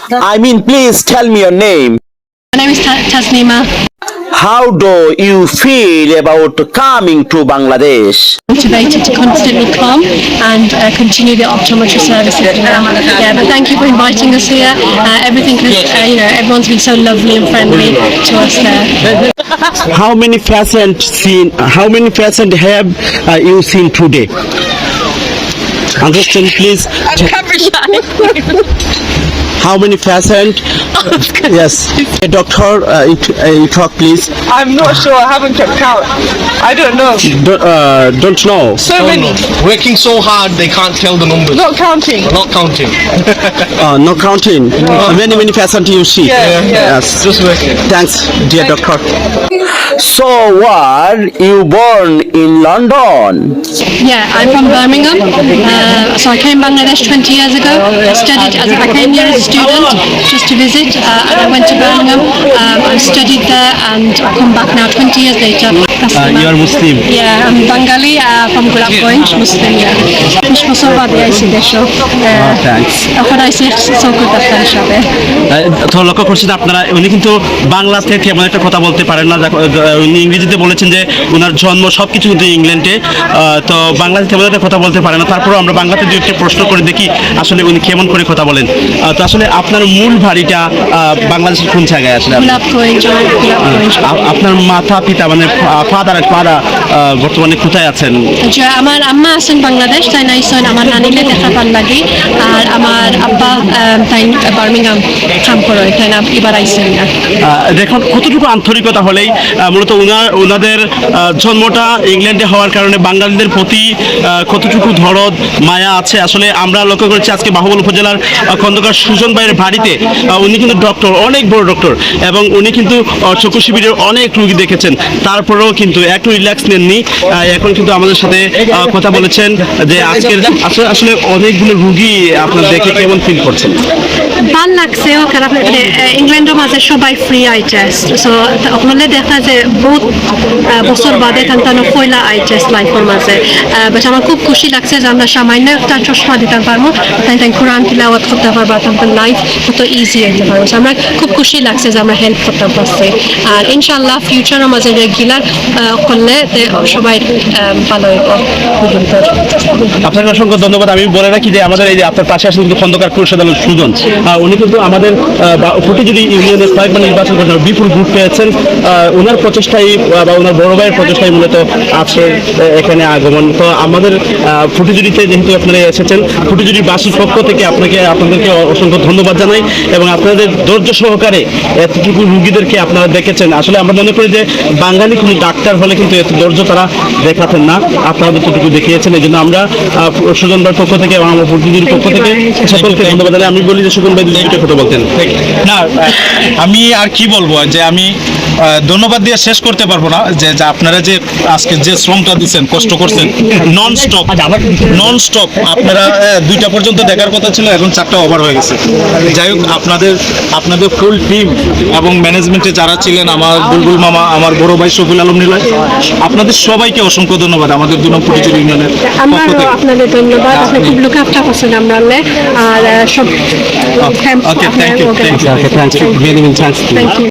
I mean, please tell me your name. My name is Tasnima. How do you feel about coming to Bangladesh? Motivated to constantly come and continue the optometry services here. Yeah, but thank you for inviting us here. Everything is, everyone's been so lovely and friendly to us there. How many patients have you seen today? Understand, please. How many patients? Yes. Doctor, you talk, please. I'm not sure. I haven't kept count. I don't know. Don't know. So many. Working so hard they can't tell the numbers. Not counting. Not counting. No counting. Many patients you see. Yeah. Yes. Just working. Thanks, dear doctor. So, were you born in London? Yeah, I'm from Birmingham. So I came Bangladesh 20 years ago. I came here as a student just to visit, and I went to Birmingham. I studied there, and I come back now 20 years later. You are Muslim. Yeah, I'm Bengali from Gulabganj, Muslim. Yeah. مش مصوبة بأي দেশও। Thanks. এখন আইসি সৌকত আফতার হিসাবে। তো লক্ষ্য করছেন আপনারা, উনি কিন্তু বাংলা থেকে তেমন একটা কথা বলতে পারেন না। উনি ইংরেজিতে বলেছেন যে ওনার জন্ম সবকিছু কিন্তু ইংল্যান্ডে, তো বাংলাতে তেমন একটা কথা বলতে পারে না। তারপরেও আমরা বাংলাতে দু একটা প্রশ্ন করে দেখি আসলে উনি কেমন করে কথা বলেন। তো আসলে আপনার মূল বাড়িটা বাংলাদেশের কোন জায়গায় আসলে? গোলাপগঞ্জ। আপনার মাতা পিতা মানে ফাদার বর্তমানে কোথায় আছেন? আমার আম্মা আছেন বাংলাদেশ, তাই নাইছেন আমার নানিলে দেখা পার লাগে, আর আমার আব্বা তাই বার্মিংহাম কাম করে, তাই না এবার আইছেন না। দেখুন কতটুকু আন্তরিকতা হলেই মূলত ওনাদের জন্মটা ইংল্যান্ডে হওয়ার কারণে বাঙালিদের প্রতি কতটুকু দরদ মায়া আছে। আসলে আমরা লক্ষ্য করেছি আজকে বাহুবল উপজেলার খন্দকার সুজন ভাইয়ের বাড়িতে উনি কিন্তু ডক্টর, অনেক বড় ডক্টর, এবং উনি কিন্তু চক্ষু শিবিরের অনেক রুগী দেখেছেন। তারপরেও কিন্তু একটু রিল্যাক্স নেননি, এখন কিন্তু আমাদের সাথে কথা বলেছেন যে আজকের আসলে অনেকগুলো রুগী আপনার দেখে কেমন ফিল করছেন? ভাল লাগছে, খারাপ লাগছে। ইংল্যান্ডের মাঝে সবাই ফ্রি আই টেস্ট, সো ওখানে দেখা যে বহুত বছর বাদে কান্তানো পয়লা আই টেস্ট লাইফের মাঝে। বাট আমার খুব খুশি লাগছে যে আমরা সামান্য একটা চশমা দিতে পারবো, তাই কোরআন তিলাওয়াত করতে পারবো, তাদের লাইফ কত ইজি হতে পারবো। আমরা খুব খুশি লাগছে যে আমরা হেল্প করতে পারছি, আর ইনশাল্লাহ ফিউচারের মাঝে রেগুলার করলে সবাই ভালো হইব। আপনাকে অসংখ্য ধন্যবাদ। আমি বলে রাখি যে আমাদের এই যে আপনার পাশে আসলে কিন্তু খন্দকার খুরশেদ আলম সুজন, উনি কিন্তু আমাদের ফটিকজুড়ি ইউনিয়নের কয়েকবার নির্বাচন করেছেন, বিপুল ভোট পেয়েছেন। ওনার প্রচেষ্টাই বা ওনার বড় ভাইয়ের প্রচেষ্টাই মূলত আছে এখানে আগমন। তো আমাদের ফটিকজুড়িতে যেহেতু আপনারা এসেছেন, ফটিকজুড়ির বাসীর পক্ষ থেকে আপনাদেরকে অসংখ্য ধন্যবাদ জানাই, এবং আপনাদের ধৈর্য সহকারে এতটুকু রুগীদেরকে আপনারা দেখেছেন। আসলে আমরা মনে করি যে বাঙালি কোনো ডাক্তার হলে কিন্তু এত ধৈর্য তারা দেখাতেন না, আপনারা যতটুকু দেখিয়েছেন। এই জন্য আমরা সুজন ভাইয়ের পক্ষ থেকে এবং আমার ফটিকজুড়ির পক্ষ থেকে সকলকে ধন্যবাদ জানাই। আমি বলি যে সুজন ভাই দুটো কথা বলতেন। না, আমি আর কি বলবো, যে আমি ধন্যবাদ দিয়ে শেষ করতে পারবো না, যে আপনারা যে আজকে যে শ্রমটা দিচ্ছেন, কষ্ট করছেন, নন স্টপ আপনারা 2টা পর্যন্ত দেখার কথা ছিল, এখন 4টা ওভার হয়ে গেছে। যাই হোক, আপনাদের ফুল টিম এবং ম্যানেজমেন্টে যারা ছিলেন, আমার বুলবুল মামা, আমার বড় ভাই শফিল আলম নিলয়, আপনাদের সবাইকে অসংখ্য ধন্যবাদ আমাদের 2 নং ফটিকজুড়ি ইউনিয়নের পক্ষ থেকে। আপনাদের ধন্যবাদ, আপনি খুব লুক আফটার করছেন আমরা, আর সব okay, thank you. Thank you.